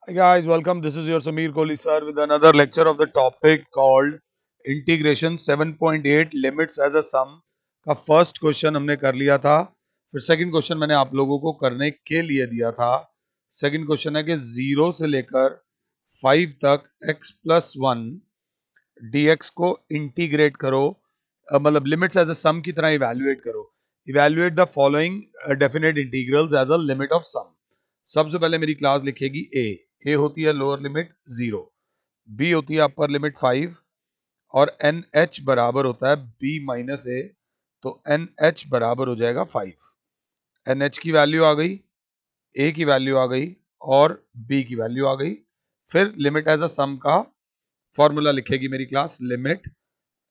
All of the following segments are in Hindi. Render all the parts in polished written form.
Hi guys, welcome. This is your Sameer Kohli sir with another lecture of the topic called Integration 7.8 Limits as a Sum का फर्स्ट क्वेश्चन हमने कर लिया था। फिर सेकंड क्वेश्चन मैंने आप लोगों को करने के लिए दिया था। सेकंड क्वेश्चन है कि 0 से लेकर 5 तक x प्लस 1 dx को इंटीग्रेट करो, मतलब लिमिट्स एज अ सम की तरह इवेल्युएट करो। Evaluate the following definite integrals as a limit of sum. सबसे पहले मेरी क्लास लिखेगी ए होती है लोअर लिमिट 0, बी होती है अपर लिमिट 5 और एन एच बराबर होता है बी माइनस ए, तो एन एच बराबर हो जाएगा 5। एन एच की वैल्यू आ गई, ए की वैल्यू आ गई और बी की वैल्यू आ गई। फिर लिमिट एज अ सम का फॉर्मूला लिखेगी मेरी class, limit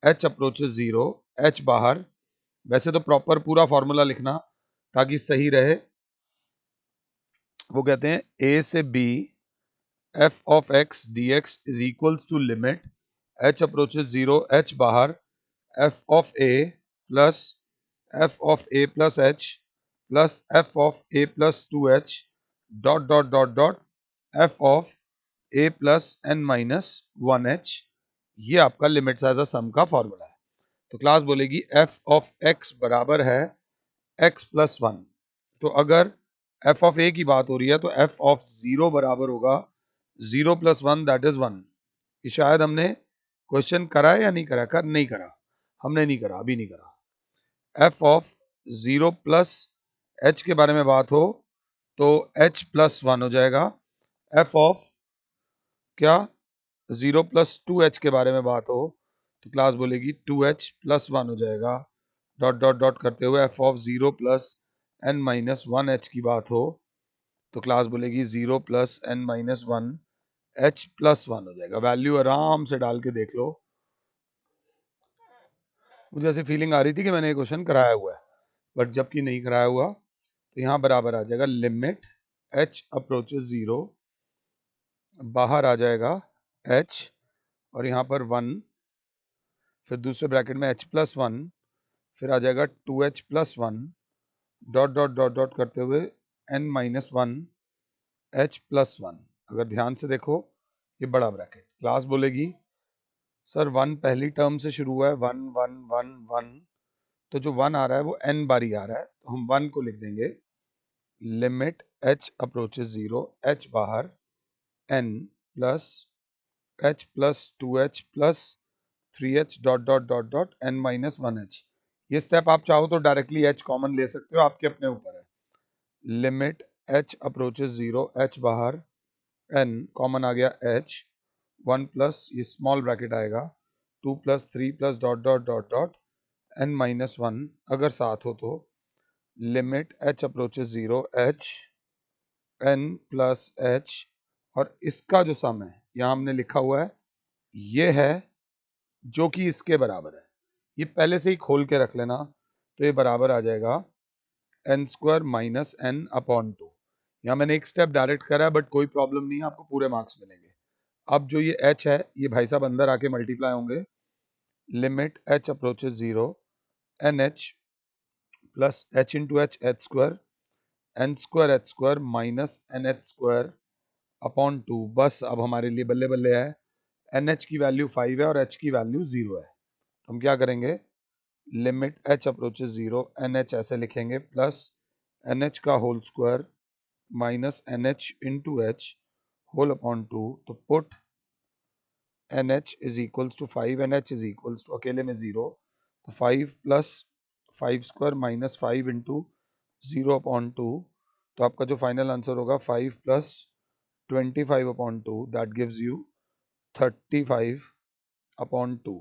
H approaches 0, H बाहर। वैसे तो प्रॉपर पूरा फॉर्मूला लिखना ताकि सही रहे। वो कहते हैं ए से B f of x dx is equals to limit h approaches 0, h बाहर, f of a plus f of a plus h plus f of a plus 2h dot f of a plus n minus 1h। ये आपका लिमिट्स एज अ सम का फॉर्मूला है। तो क्लास बोलेगी f of x बराबर है x प्लस 1। तो अगर f of a की बात हो रही है तो f of 0 बराबर होगा 0 प्लस 1 दैट इज 1। ये शायद हमने क्वेश्चन करा है या नहीं करा, नहीं करा, हमने नहीं करा, अभी नहीं करा। f ऑफ 0 प्लस h के बारे में बात हो तो h प्लस 1 हो जाएगा। f ऑफ क्या 0 प्लस 2h के बारे में बात हो तो क्लास बोलेगी 2h प्लस 1 हो जाएगा। डॉट डॉट डॉट करते हुए f of 0 plus n minus 1h की बात हो तो क्लास बोलेगी 0 plus n minus 1 h plus 1 हो जाएगा। वैल्यू आराम से डाल के देख लो। मुझे ऐसी फीलिंग आ रही थी कि मैंने ये क्वेश्चन कराया हुआ है, बट जबकि नहीं कराया हुआ तो यहाँ बराबर आ जाएगा लिमिट h अप्रोचेस 0, बाहर आ जाएगा h और यहाँ पर 1, फिर दूसरे ब्रैकेट में h प्लस 1, फिर आ जाएगा 2h plus 1 dot dot dot dot करते हुए n माइनस 1 h प्लस 1। अगर ध्यान से देखो ये बड़ा ब्रैकेट, क्लास बोलेगी सर 1 पहली टर्म से शुरू हुआ है, 1 1 1 1, तो जो 1 आ रहा है वो n बारी आ रहा है, तो हम 1 को लिख देंगे लिमिट h अप्रोचेस 0, h बाहर n plus h plus 2h plus 3h dot dot dot dot n minus 1h। ये स्टेप आप चाहो तो डायरेक्टली h कॉमन ले सकते हो, आपके अपने ऊपर है। लिमिट h अप्रोचेस 0, h बाहर, n कॉमन आ गया h, 1 प्लस ये स्मॉल ब्रैकेट आएगा 2 plus 3 plus dot dot dot dot n minus 1 अगर साथ हो तो limit h approaches 0, h n plus h और इसका जो सम है यहाँ हमने लिखा हुआ है ये है जो कि इसके बराबर है। ये पहले से ही खोल के रख लेना, तो ये बराबर आ जाएगा N square minus N upon 2। यहाँ मैंने एक स्टेप डायरेक्ट करा है बट कोई प्रॉब्लम नहीं है, आपको पूरे मार्क्स मिलेंगे। अब जो ये h है ये भाई साहब अंदर आके मल्टीप्लाई होंगे। Limit h approaches 0, N H plus H into H square, N square H square minus N H square upon 2। बस अब हमारे लिए बल्ले बल्ले है, एन एच की वैल्यू 5 है और h की वैल्यू 0 है। हम क्या करेंगे, limit h approaches 0, N H ऐसे लिखेंगे प्लस एन एच का whole square minus N H into H whole upon 2। तो put N H is equals to 5, N H is equals to अकेले में 0, तो 5 plus 5 square minus 5 into 0 upon 2। तो आपका जो फाइनल आंसर होगा 5 plus 25 upon 2 that gives you 35 upon 2।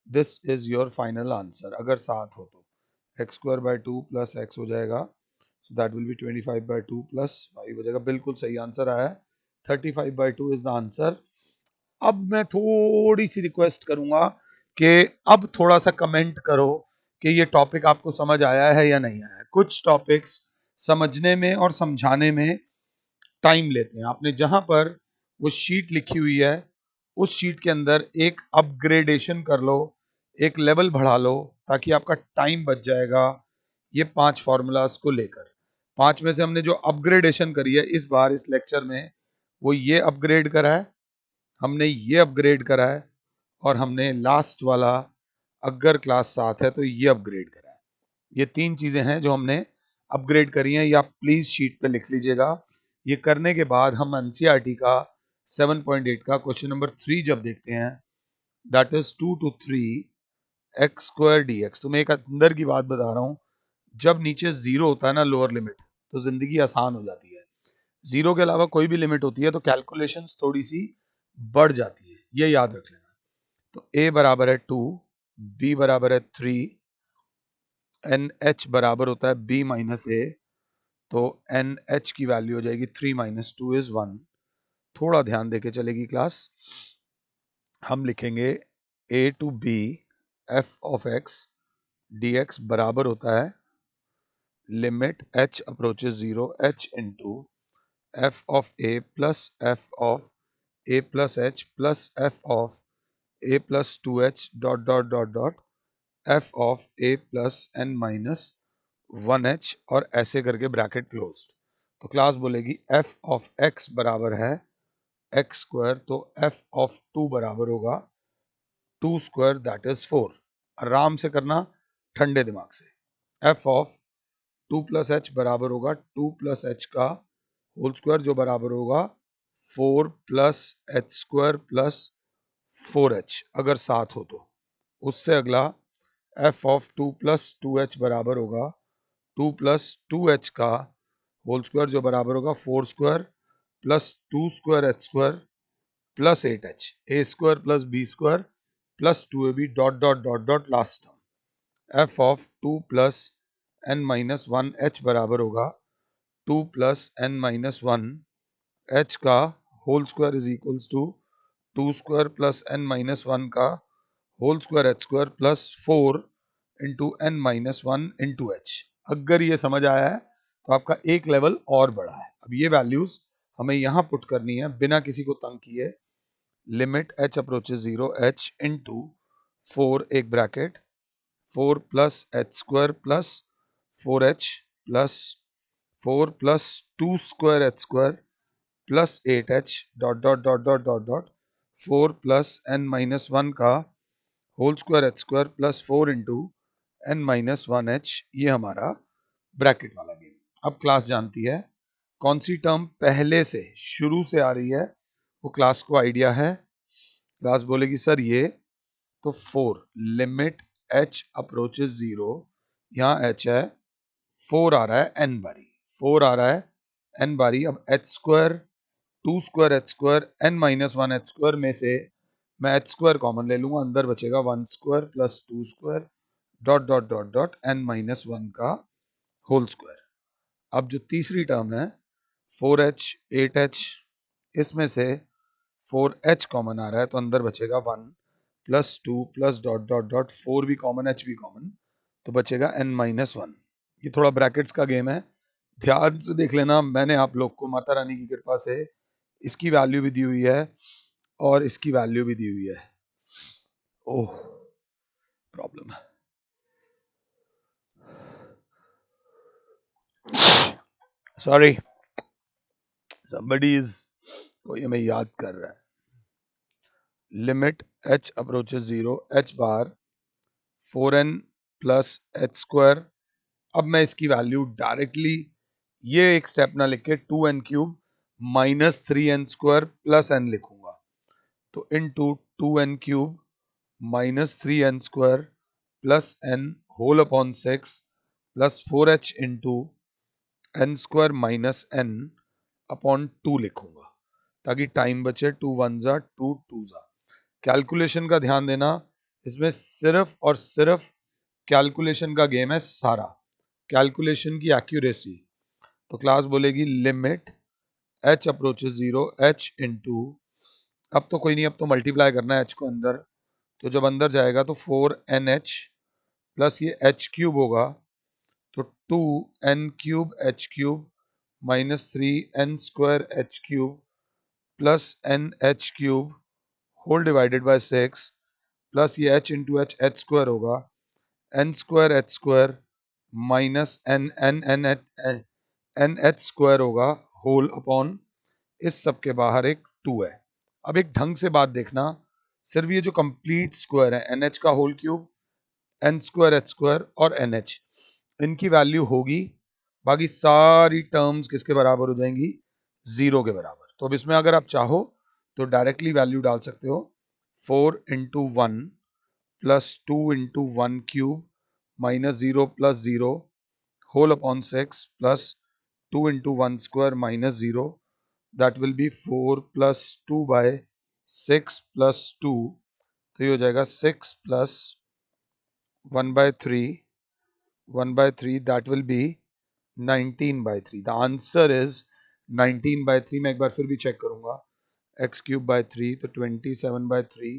This is your final answer. अगर साथ हो तो X square by 2 plus X हो जाएगा, so that will be 25 by 2 plus 5 हो जाएगा। बिल्कुल सही आंसर आया है, 35 बाय 2 इज द आंसर। अब मैं थोड़ी सी रिक्वेस्ट करूंगा कि अब थोड़ा सा कमेंट करो कि ये टॉपिक आपको समझ आया है या नहीं आया है। कुछ टॉपिक्स समझने में और समझाने में टाइम लेते हैं। आपने जहां पर वो शीट लिखी हुई है उस शीट के अंदर एक अपग्रेडेशन कर लो, एक लेवल बढ़ा लो, ताकि आपका टाइम बच जाएगा ये 5 फॉर्मूलाज को लेकर। 5 में से हमने जो अपग्रेडेशन करी है इस बार इस लेक्चर में वो ये अपग्रेड करा है, हमने ये अपग्रेड करा है, और हमने लास्ट वाला अगर क्लास 7 है तो ये अपग्रेड करा है। ये 3 चीजें हैं जो हमने अपग्रेड करी हैं, या प्लीज शीट पे लिख लीजिएगा। ये करने के बाद हम एनसीईआरटी का 7.8 का क्वेश्चन नंबर 3 जब देखते हैं, that is 2 to 3 x square dx। तो मैं एक अंदर की बात बता रहा हूं, जब नीचे जीरो होता है ना, लोअर लिमिट, तो जिंदगी आसान हो जाती है। जीरो के अलावा कोई भी लिमिट होती है तो कैलकुलेशंस थोड़ी सी बढ़ जाती है, ये याद रख लेना। तो a बराबर है 2, b बराबर है 3, एन एच बराबर होता है b माइनस ए, तो एन एच की वैल्यू हो जाएगी 3 माइनस 2 इज 1। थोड़ा ध्यान देके चलेगी क्लास। हम लिखेंगे a to b f of x dx बराबर होता है limit h approaches 0 h into f of a plus f of a plus h plus f of a plus 2h dot dot dot dot f of a plus n minus 1h, और ऐसे करके ब्रैकेट क्लोज्ड। तो क्लास बोलेगी f ऑफ x बराबर है x स्क्वायर, तो f ऑफ 2 बराबर होगा 2 स्क्वायर दैट इज 4। आराम से करना, ठंडे दिमाग से। f ऑफ 2 प्लस एच बराबर होगा 2 प्लस एच का होल स्क्वायर, जो बराबर होगा 4 plus H square plus 4h अगर 7 हो तो। उससे अगला f ऑफ 2 प्लस 2h बराबर होगा 2 प्लस 2h का होल स्क्वायर, जो बराबर होगा 4 square plus 2 square H square plus 8h, A square plus B square plus 2ab dot dot dot dot last term. f of 2 plus n minus 1 h बराबर होगा 2 प्लस n माइनस 1 h का whole square is equals to 2 square plus n minus 1 का whole square h square plus 4 into n minus 1 into h। अगर ये समझ आया है तो आपका एक लेवल और बढ़ा है। अब ये वैल्यूज हमें यहाँ पुट करनी है बिना किसी को तंग किए। Limit h approaches 0 h into 4 एक bracket 4 plus H square plus 4h plus 4 plus 2 square H square plus 8h dot dot dot dot dot dot 4 plus n minus 1 का whole square H square plus 4 into n minus 1h। ये हमारा ब्रैकेट वाला गेम। अब क्लास जानती है कौन सी टर्म पहले से शुरू से आ रही है, वो क्लास को आइडिया है। क्लास बोलेगी सर ये, तो 4 लिमिट h अप्रोचेस 0, यहाँ h है, 4 आ रहा है n बारी, 4 आ रहा है n बारी। अब h square 2 square h square n minus 1 h square में से मैं h स्क्वायर कॉमन ले लूंगा, अंदर बचेगा 1 square plus 2 square dot dot dot dot n minus 1 का होल स्क्वायर। अब जो तीसरी टर्म है 4h 8h, इसमें से 4h कॉमन आ रहा है, तो अंदर बचेगा 1 plus 2 plus dot dot dot 4 भी कॉमन h भी कॉमन, तो बचेगा n माइनस 1। ये थोड़ा ब्रैकेट्स का गेम है, ध्यान से देख लेना। मैंने आप लोग को माता रानी की कृपा से इसकी वैल्यू भी दी हुई है और इसकी वैल्यू भी दी हुई है। ओह प्रॉब्लम है, सॉरी, somebody is, कोई हमें याद कर रहा है। लिमिट h अप्रोचेस 0 h बार 4n प्लस एच स्क्वायर। अब मैं इसकी वैल्यू डायरेक्टली ये एक स्टेप ना लिख के 2n cube minus 3n square plus n लिखूंगा, तो into 2n cube minus 3n square plus n whole upon 6 plus 4h into n square minus n upon 2 लिखूंगा, ताकि टाइम बचे। 2 1 जा 2 2 जा। कैलकुलेशन का ध्यान देना, इसमें सिर्फ और सिर्फ कैलकुलेशन का गेम है सारा, कैलकुलेशन की एक्यूरेसी। तो क्लास बोलेगी limit h approaches 0 h into, अब तो कोई नहीं, अब तो मल्टीप्लाई करना है h को अंदर, तो जब अंदर जाएगा तो 4nh प्लस ये h क्यूब होगा, तो 2n cube h cube minus 3n square h cube plus n h cube whole divided by 6 plus ये h इंटू h स्क्वायर होगा, n square h square minus n n n h n h square होगा होल अपॉन इस सब के बाहर एक 2 है। अब एक ढंग से बात देखना, सिर्फ ये जो कंप्लीट स्क्वायर है NH का whole cube, n square h square और NH, इनकी वैल्यू होगी, बाकी सारी टर्म्स किसके बराबर हो जाएंगी, 0 के बराबर। तो अब इसमें अगर आप चाहो तो डायरेक्टली वैल्यू डाल सकते हो, 4 into 1 plus 2 into 1 cube minus 0 plus 0 whole upon 6 plus 2 into 1 square minus 0, that will be 4 plus 2 by 6 plus 2, तो ये हो जाएगा 6 plus 1 by 3, 1 by 3, that will be 19 by 3. The answer is 19 by 3. मैं एक बार फिर भी चेक करूंगा, x cube by 3, तो 27 by 3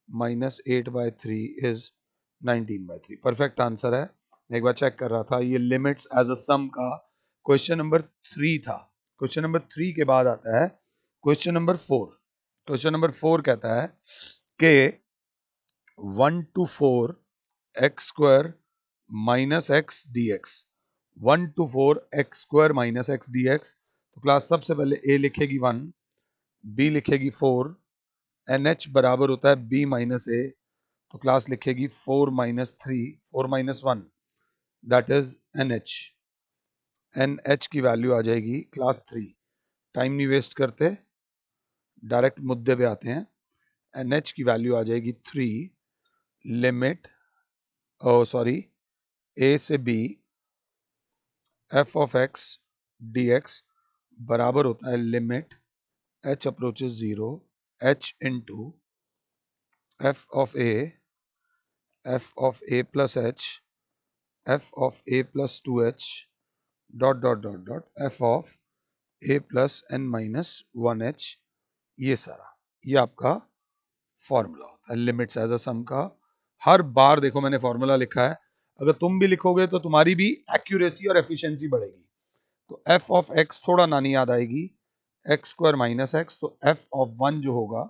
minus 8 by 3 is 19 by 3. Perfect answer है। मैं एक बार चेक कर रहा था, ये लिमिट्स एज अ सम का क्वेश्चन नंबर 3 था। क्वेश्चन नंबर 3 के बाद आता है क्वेश्चन नंबर 4। क्वेश्चन नंबर 4 कहता है कि 1 to 4 x square minus x dx, 1 to 4 x square minus x dx। तो क्लास सबसे पहले a लिखेगी 1, b लिखेगी 4, NH बराबर होता है b माइनस a, तो क्लास लिखेगी 4 minus 3, 4 minus 1, that is NH। NH की वैल्यू आ जाएगी क्लास 3। टाइम नहीं वेस्ट करते, डायरेक्ट मुद्दे पे आते हैं। NH की वैल्यू आ जाएगी 3, लिमिट सॉरी a से b f of x dx बराबर होता है limit h approaches 0 h into f of a plus h, f of a plus 2h dot f of a plus n minus 1h, ये सारा, ये आपका फॉर्मूला होता है लिमिट्स एज अ सम का। हर बार देखो मैंने फॉर्मूला लिखा है, अगर तुम भी लिखोगे तो तुम्हारी भी एक्यूरेसी और एफिशिएंसी बढ़ेगी। तो f ऑफ x थोड़ा नानी याद आएगी, x स्क्वायर माइनस x, तो f ऑफ 1 जो होगा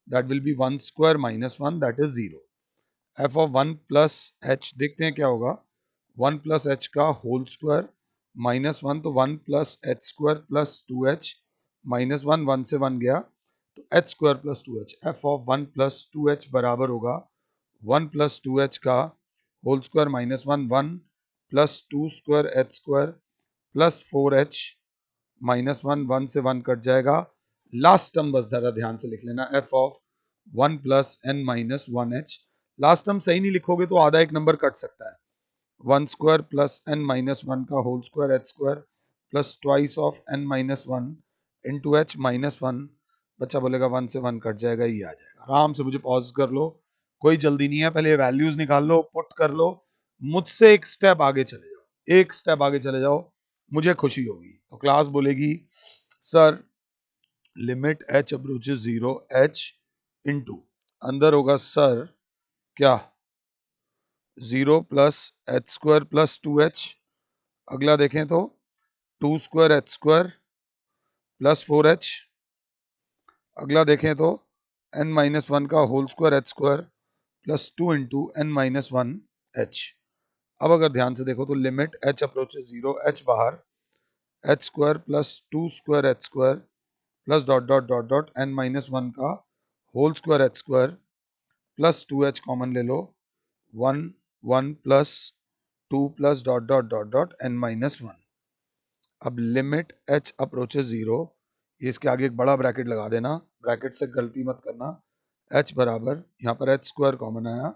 that will B 1 square minus 1, that is 0। f of 1 plus h देखते हैं क्या होगा, 1 प्लस h का होल स्क्वायर माइनस 1, तो 1 plus h square plus 2h minus 1, 1 से 1 गया, तो h square plus 2h, f of 1 plus 2h बराबर होगा 1 प्लस 2h का whole square minus 1, 1 plus 2 square h square plus 4h minus 1, 1 से 1 कट जाएगा। लास्ट टर्म बस जरा ध्यान से लिख लेना, f of 1 plus n minus 1h। Last term सही नहीं लिखोगे तो आधा एक नंबर कट सकता है, 1 स्क्वायर प्लस n माइनस 1 का whole square h square plus twice of n minus 1 into h minus 1, बच्चा बोलेगा 1 से 1 कट जाएगा, ये आ जाएगा। आराम से मुझे पॉज कर लो, कोई जल्दी नहीं है, पहले वैल्यूज निकाल लो, पुट कर लो, मुझसे एक स्टेप आगे चले जाओ, एक स्टेप आगे चले जाओ, मुझे खुशी होगी। तो क्लास बोलेगी sir limit h approaches 0 h into, अंदर होगा सर क्या 0 plus H square plus 2h, अगला देखें तो 2 square h square plus 4h, अगला देखें तो n माइनस 1 का whole square h square plus 2 into n minus 1 h। अब अगर ध्यान से देखो तो लिमिट h अप्रोचेस 0 h बाहर, h square plus 2 square h square plus dot n minus 1 का whole square h square plus 2h common ले लो, 1 1 plus 2 plus dot n minus 1। अब लिमिट h अप्रोचेस 0, ये इसके आगे एक बड़ा ब्रैकेट लगा देना, ब्रैकेट से गलती मत करना, h बराबर यहाँ पर h स्क्वायर कॉमन आया,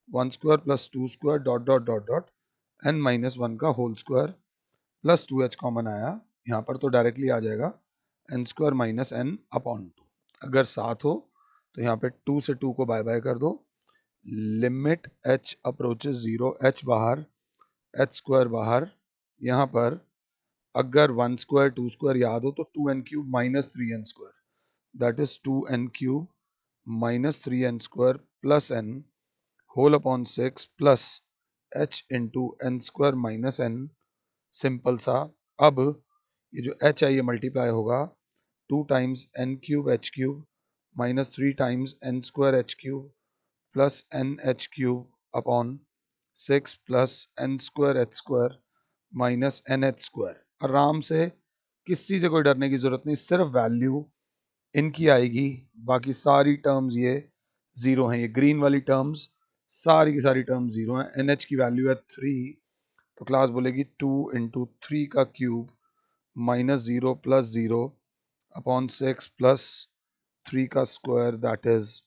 1 square plus 2 square dot n minus 1 का whole square plus 2h common आया, यहाँ पर तो डायरेक्टली आ जाएगा n square minus n upon 2। अगर साथ हो तो यहाँ पे 2 से 2 को बाय बाय कर दो, लिमिट h अप्रोचेस 0 h बाहर h स्क्वायर बाहर, यहाँ पर अगर 1 स्क्वायर 2 स्क्वायर याद हो तो 2n cube minus 3n square, that is 2n cube minus 3n square plus n whole upon 6 plus h into n square minus n, simple सा। अब ये जो h है ये मल्टीप्लाई होगा 2 times n cube h cube minus 3 times n square h cube plus n h cube upon 6 plus n square h square minus n h square. आराम से, किसी से कोई डरने की जरूरत नहीं, सिर्फ वैल्यू इनकी आएगी, बाकी सारी टर्म्स ये जीरो हैं, ये ग्रीन वाली टर्म्स सारी की सारी टर्म्स जीरो हैं। NH की वैल्यू है 3, तो क्लास बोलेगी 2 इंटू 3 का cube minus 0 plus 0 upon 6 plus 3 का square, that is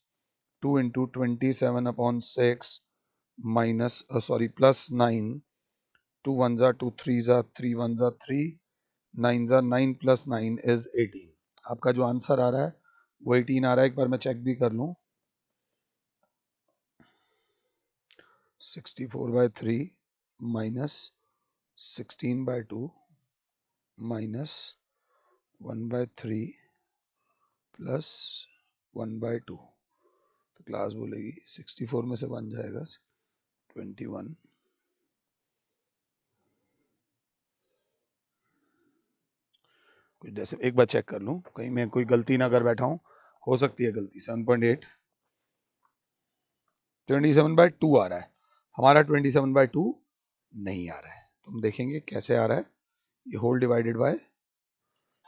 2 into 27 upon 6 minus plus 9, 2 1 जा 2 3 जा 3 1 जा 3 9 जा 9 प्लस 9 इज 18। आपका जो आंसर आ रहा है वो 18 आ रहा है। एक बार मैं चेक भी कर लूं। 64/3 माइनस 16/2 माइनस 1/3 प्लस 1/2, तो क्लास बोलेगी 64 में से 1 जाएगा 21। कुछ जैसे एक बार चेक कर लूं, कहीं मैं कोई गलती ना कर बैठा हूं, हो सकती है गलती। 7.8 27/2 आ रहा है, हमारा 27/2 नहीं आ रहा है। तो हम देखेंगे कैसे आ रहा है। ये होल डिवाइडेड बाय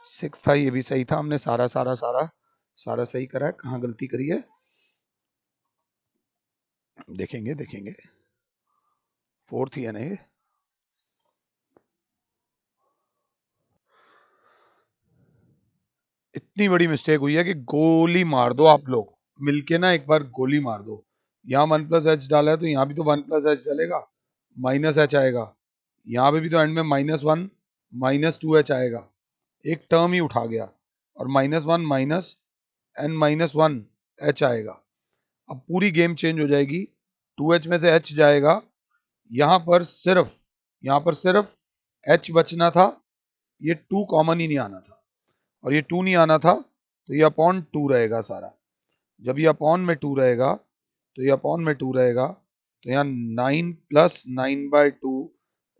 6 था, ये भी सही था, हमने सारा सारा सारा सारा सही करा है। कहाँ गलती करी है देखेंगे देखेंगे। 4 थी है ना ये। इतनी बड़ी मिस्टेक हुई है कि गोली मार दो आप लोग मिलके ना, एक बार गोली मार दो। यहाँ 1 प्लस एच डाला है तो यहाँ भी तो 1 प्लस एच चलेगा, माइनस एच आएगा। यहाँ पे भी तो एंड में -1 -2h आएगा, एक टर्म ही उठा गया। और -1 माइनस n -1 h आएगा। अब पूरी गेम चेंज हो जाएगी, 2h में से h जाएगा, यहाँ पर सिर्फ h बचना था, ये 2 कॉमन ही नहीं आना था, और ये 2 नहीं आना था तो ये अपॉन 2 रहेगा सारा। जब ये अपॉन में 2 रहेगा तो ये अपॉन में 2 रहेगा, तो यहाँ 9 प्लस 9/2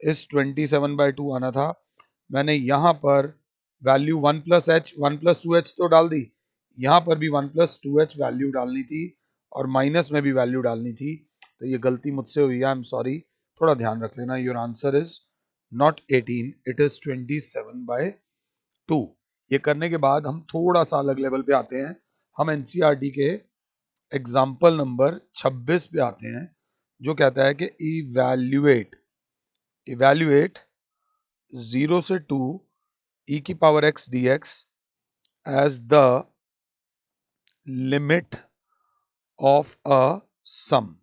इस 27/2 आना था। मैंने यहाँ पर value 1 plus H 1 plus 2h तो डाल दी, यहाँ पर भी 1 प्लस 2h वैल्यू डालनी थी, और माइनस में भी वैल्यू डालनी थी। तो ये गलती मुझसे हुई है, आई एम सॉरी। थोड़ा ध्यान रख लेना। Your answer is not 18, it is 27/2। ये करने के बाद हम थोड़ा सा अलग लेवल पे आते हैं। हम एनसीईआरटी के एग्जाम्पल नंबर 26 पे आते हैं, जो कहता है कि इवैल्यूएट 0 से 2 e की power x dx as the limit of a sum.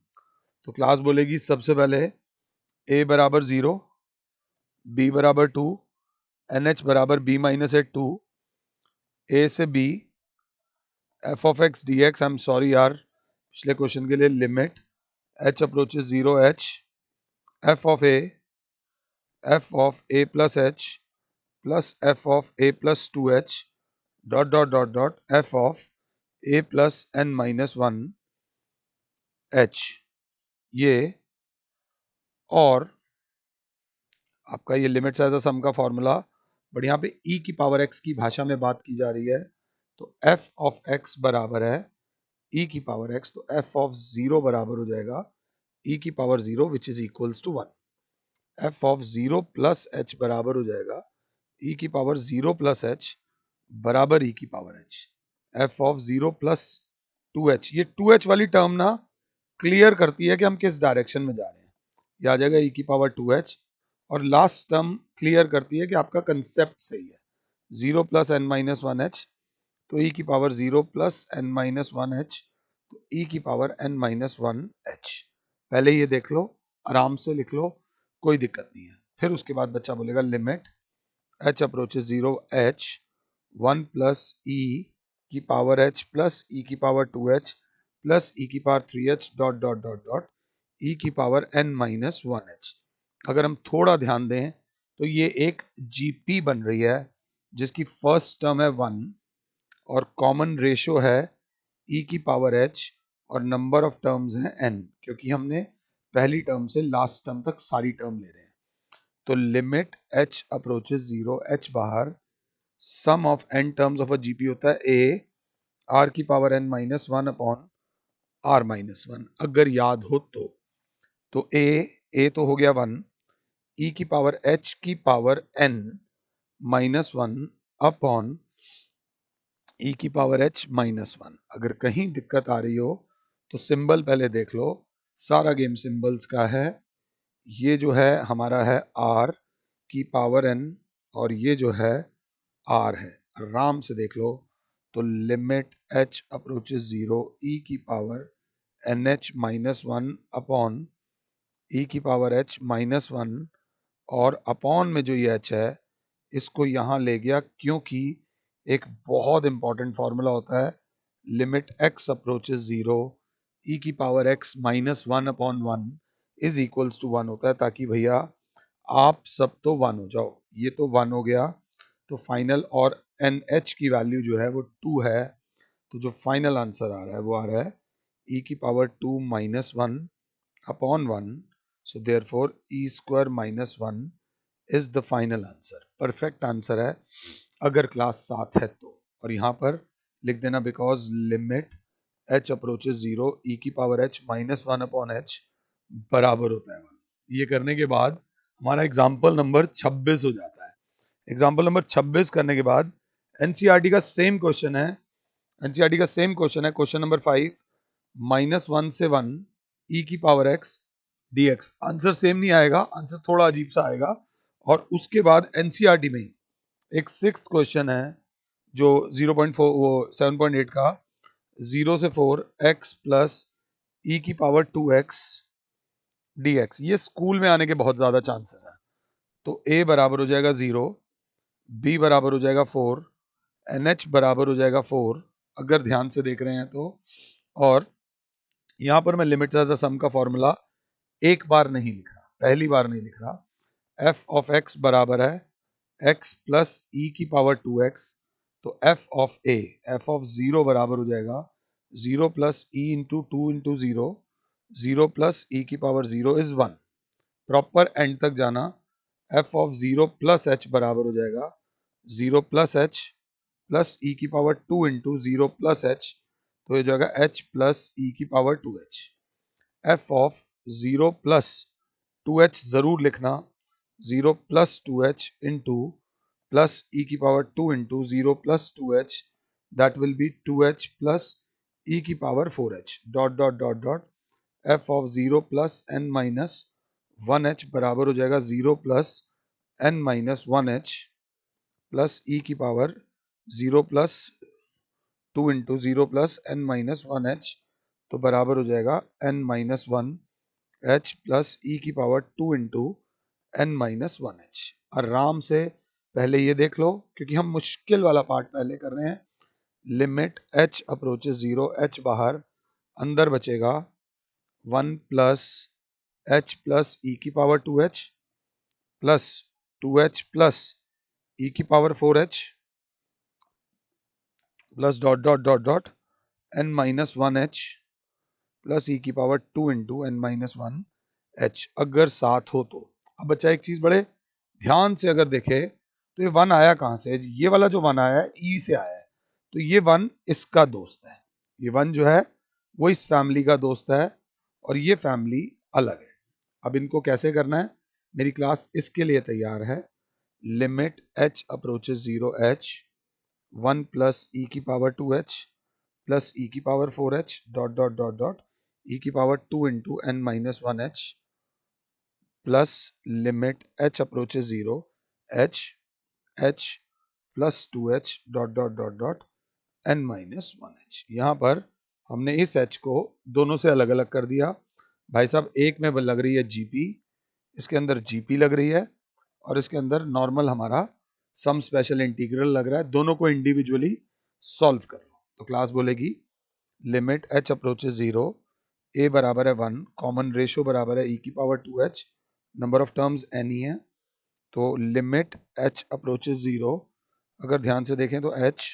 तो क्लास बोलेगी सबसे पहले a बराबर 0, b बराबर 2, nh बराबर b माइनस ए 2, a से b f of x dx, I am sorry यार पिछले क्वेश्चन के लिए, limit h approaches 0h f of a plus h plus f of a plus 2h dot dot dot dot f of a plus n minus 1 h, ये और आपका ये लिमिट्स एज अ सम का फॉर्मूला। बट यहाँ पे e की पावर x की भाषा में बात की जा रही है, तो f ऑफ x बराबर है e की पावर x, तो f ऑफ 0 बराबर हो जाएगा e की power 0 which is equals to 1। f of 0 plus h बराबर हो जाएगा e की पावर 0 प्लस h बराबर e की power h। f of 0 plus 2h, ये 2h वाली टर्म ना क्लियर करती है कि हम किस डायरेक्शन में जा रहे हैं। ये आ जाएगा e की पावर 2h, और लास्ट टर्म क्लियर करती है कि आपका कंसेप्ट सही है। 0 प्लस n माइनस 1h, तो e की power 0 plus n minus 1h, तो e की पावर n माइनस 1h। पहले ये देख लो, आराम से लिख लो, कोई दिक्कत नहीं है। फिर उसके बाद बच्चा बोलेगा limit h approaches 0h 1 plus e की पावर h प्लस e की पावर 2h प्लस e की power 3h dot dot dot dot e की पावर n माइनस 1h। अगर हम थोड़ा ध्यान दें तो ये एक जीपी बन रही है, जिसकी फर्स्ट टर्म है 1 और कॉमन रेशो है e की पावर h, और नंबर ऑफ टर्म्स हैं n, क्योंकि हमने पहली टर्म से लास्ट टर्म तक सारी टर्म ले रहे हैं। तो लिमिट h अप्रोचेस 0, h बाहर, sum of n terms of a GP होता है a r की power n minus 1 upon r minus 1, अगर याद हो तो a तो हो गया 1, e की पावर h की पावर n माइनस 1 अपॉन ई की पावर h -1। अगर कहीं दिक्कत आ रही हो तो सिंबल पहले देख लो। सारा गेम सिंबल्स का है। ये जो है हमारा है r की पावर n और ये जो है r है। आराम से देख लो। तो लिमिट h अप्रोचेस 0 e की पावर nh -1 अपॉन e की पावर h -1 और अपॉन में जो ये h है इसको यहां ले गया, क्योंकि एक बहुत इंपॉर्टेंट फॉर्मूला होता है लिमिट x अप्रोचेस 0 e की power x -1 upon 1 is equals to 1 होता है, ताकि भैया आप सब तो 1 हो जाओ। ये तो 1 हो गया, तो फाइनल और nh की वैल्यू जो है वो 2 है। तो जो फाइनल आंसर आ रहा है वो आ रहा है e की power 2 -1 upon 1। So therefore e square -1 is the final answer. Perfect answer है अगर क्लास 7 है तो। और यहाँ पर लिख देना because limit h approaches 0 e की पावर h -1 अपॉन h बराबर होता है 1। ये करने के बाद हमारा एग्जाम्पल नंबर 26 हो जाता है। एग्जाम्पल नंबर 26 करने के बाद एनसीईआरटी का सेम क्वेश्चन है। एनसीईआरटी का सेम क्वेश्चन है, क्वेश्चन नंबर 5 -1 से 1 e की power x dx। Answer same नहीं आएगा, आंसर थोड़ा अजीब सा आएगा। और उसके बाद एनसीईआरटी में एक सिक्स्थ क्वेश्चन है जो 0.4 वो 7.8 का 0 से 4 x प्लस e की पावर 2x dx। ये स्कूल में आने के बहुत ज्यादा चांसेस हैं। तो a बराबर हो जाएगा 0, b बराबर हो जाएगा 4, nh बराबर हो जाएगा 4 अगर ध्यान से देख रहे हैं तो। और यहां पर मैं लिमिट्स एज अ सम का फॉर्मूला एक बार नहीं लिख रहा, पहली बार नहीं लिख रहा। f ऑफ x बराबर है x प्लस e की पावर 2x। तो f of a, f of 0 बराबर हो जाएगा 0 plus e into 2 into 0, 0 plus e की पावर 0 इज 1। प्रॉपर एंड तक जाना। f ऑफ 0 प्लस h बराबर हो जाएगा 0 प्लस h प्लस e की पावर 2 इंटू 0 प्लस h। तो ये जाएगा h प्लस e की power 2h। f of 0 plus 2h जरूर लिखना, 0 plus 2h into plus e की power 2 into 0 plus 2h, that will B 2h plus e की power 4h dot dot dot dot. f of 0 plus n minus 1h बराबर हो जाएगा 0 plus n minus 1h plus e की power 0 plus 2 into 0 plus n minus 1h। तो बराबर हो जाएगा n minus 1h plus e की power 2 into n minus 1h। आराम से पहले ये देख लो, क्योंकि हम मुश्किल वाला पार्ट पहले कर रहे हैं। लिमिट h अप्रोचेस 0, h बाहर, अंदर बचेगा 1 प्लस h प्लस e की power 2h plus 2h plus e की power 4h plus dot dot dot dot n minus 1h plus e की power 2 into n minus 1h अगर 7 हो तो। अब बच्चा एक चीज बड़े ध्यान से अगर देखे तो ये 1 आया कहां से? ये वाला जो 1 आया है e से आया है। तो ये 1 इसका दोस्त है, ये 1 जो है वो इस फैमिली का दोस्त है और ये फैमिली अलग है। अब इनको कैसे करना है, मेरी क्लास इसके लिए तैयार है। Limit h approaches 0 h 1 plus e की पावर 2h प्लस e की power 4h dot dot dot dot e की power 2 into n minus 1h plus limit h approaches 0 h h plus 2h dot dot dot dot n minus 1h। यहाँ पर हमने इस h को दोनों से अलग अलग कर दिया। भाई साहब एक में लग रही है gp, इसके अंदर gp लग रही है और इसके अंदर नॉर्मल हमारा सम स्पेशल इंटीग्रल लग रहा है। दोनों को इंडिविजुअली सॉल्व कर लो। तो क्लास बोलेगी लिमिट h अप्रोचेस 0, a बराबर है 1, कॉमन रेशियो बराबर है e की power 2h, number of terms n ही है। तो लिमिट h अप्रोचेस 0, अगर ध्यान से देखें तो h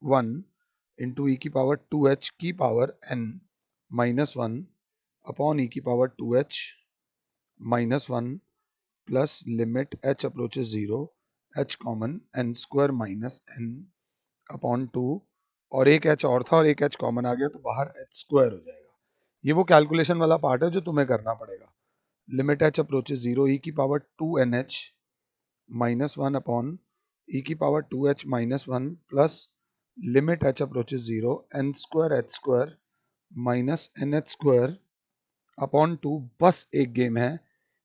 1 इंटू ई की पावर 2h की पावर n माइनस 1 अपॉन ई की power 2h minus 1 plus limit h approaches 0, h common n square minus n upon 2 और एक h और था और एक h कॉमन आ गया तो बाहर h स्क्वायर हो जाएगा। ये वो कैलकुलेशन वाला पार्ट है जो तुम्हें करना पड़ेगा। लिमिट h अप्रोचेस 0 e की power 2nh minus 1 upon e की power 2h minus 1 plus limit h approaches 0 n square h square minus N H square upon 2। बस एक गेम है,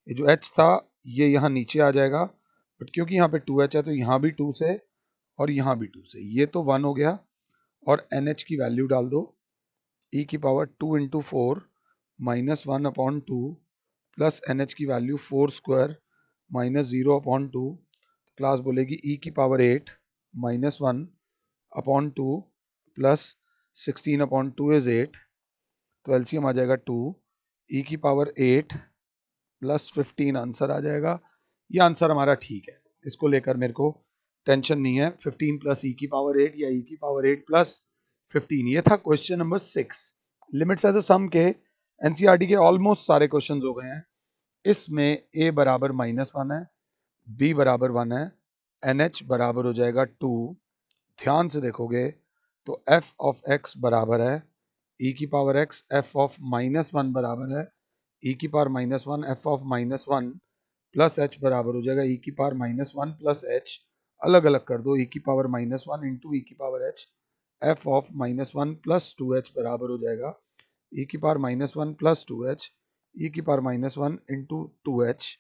ये जो h था ये यहाँ नीचे आ जाएगा, बट क्योंकि यहाँ पे 2h है तो यहाँ भी 2 से और यहाँ भी 2 से, ये तो 1 हो गया। और NH की वैल्यू डाल दो, e की power 2 into 4 minus 1 upon 2 plus NH की value 4 square minus 0 upon 2। Class बोलेगी e की power 8 minus 1 upon 2 plus 16 upon 2 is 8, तो एलसीएम आ जाएगा 2, e की पावर 8 प्लस 15 आंसर आ जाएगा। ये आंसर हमारा ठीक है, इसको लेकर मेरे को टेंशन नहीं है। 15 प्लस ई की पावर 8 या ई की पावर 8 प्लस 15, ये था question number 6। Limits as a sum के एनसीईआरटी के ऑलमोस्ट सारे क्वेश्चंस हो गए हैं। इसमें a बराबर -1 है, b बराबर 1 है, NH बराबर हो जाएगा 2। ध्यान से देखोगे तो f ऑफ x बराबर है e की पावर x, f ऑफ -1 बराबर है e की power -1 f of -1 plus h बराबर हो जाएगा e की पावर -1 प्लस h। अलग अलग कर दो, e की पावर -1 इंटू e की power h, f of -1 plus 2h बराबर हो जाएगा e की पावर -1 प्लस 2h, e की power -1 into 2h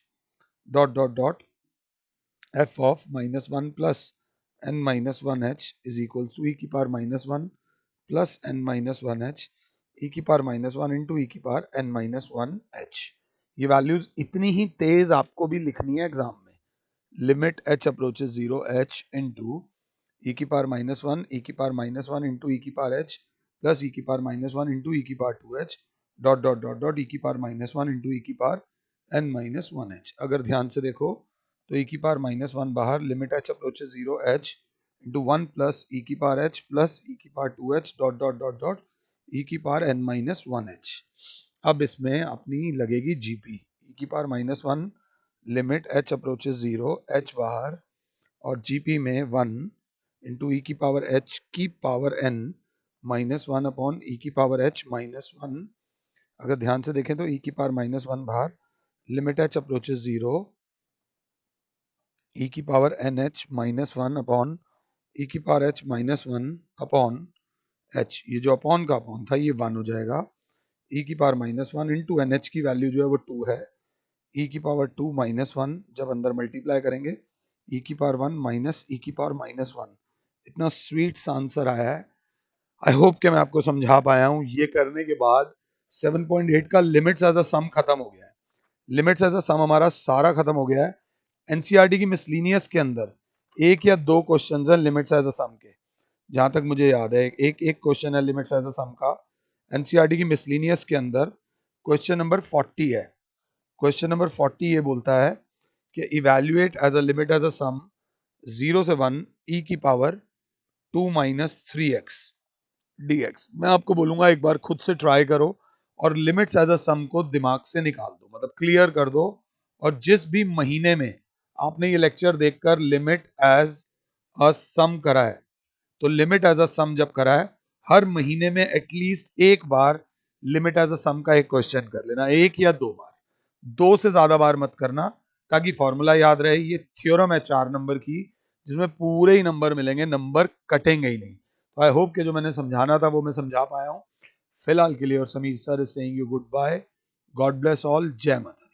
dot dot dot f of -1 plus n minus 1h is equals to e की power -1 plus n minus 1h, e की पावर -1 into e की पावर n minus 1h। ये वैल्यूज इतनी ही तेज आपको भी लिखनी है एग्जाम में। Limit h approaches 0 h into e की पावर -1 e की पावर -1 इंटू e की पावर h प्लस e की पावर -1 इंटू e की power 2h dot dot dot dot e की पावर -1 इंटू e की पावर n minus 1h। अगर ध्यान से देखो तो e की पावर -1 बाहर, limit h approaches 0 h into 1 plus e की पावर h प्लस e की power 2h dot dot dot dot e की पावर n minus 1h। अब इसमें अपनी लगेगी जीपी, e की power -1 limit h approaches 0 h बाहर और जीपी में 1 इंटू ई की पावर h की पावर n -1 अपॉन ई की पावर h -1। अगर ध्यान से देखें तो ई की पावर -1 बाहर, लिमिट h अप्रोचेज 0 ई की पावर NH -1 अपॉन ई की पावर h -1 अपॉन h। ये जो अपॉन का अपॉन था ये 1 हो जाएगा। ई की पावर -1 इंटू NH की वैल्यू जो है वो 2 है, ई की पावर 2 -1 जब अंदर मल्टीप्लाई करेंगे ई की पावर 1 माइनस ई की पावर -1। इतना स्वीट सा आंसर आया है। आई होप कि मैं आपको समझा पाया हूं। ये करने के बाद 7.8 का लिमिट्स एज अ सम खत्म हो गया है। लिमिट्स एज अ सम हमारा सारा खत्म हो गया है। एनसीईआरटी की मिसलिनियस के अंदर एक या दो क्वेश्चंस हैं लिमिट्स एज अ सम के, जहां तक मुझे याद है एक क्वेश्चन है लिमिट्स एज अ सम का। एनसीईआरटी की मिसलिनियस के अंदर क्वेश्चन नंबर 40 है। क्वेश्चन नंबर 40 ये बोलता है कि evaluate as a limit as a sum 0 से 1 e की पावर 2 माइनस 3x dx। मैं आपको बोलूंगा एक बार खुद से ट्राई करो और लिमिट्स एज अ सम को दिमाग से निकाल दो, मतलब क्लियर कर दो। और जिस भी महीने में आपने ये लेक्चर देखकर लिमिट एज अ सम करा है, तो लिमिट एज अ सम जब करा है हर महीने में एटलीस्ट एक बार लिमिट एज अ सम का एक क्वेश्चन कर लेना, एक या दो बार, दो से ज्यादा बार मत करना, ताकि फॉर्मूला याद रहे। ये थ्योरम है 4 नंबर की, जिसमें पूरे ही नंबर मिलेंगे, नंबर कटेंगे ही नहीं। तो आई होप कि जो मैंने समझाना था वो मैं समझा पाया हूं। फिलहाल के लिए और Sameer sir is saying you goodbye, God bless all, जय माता।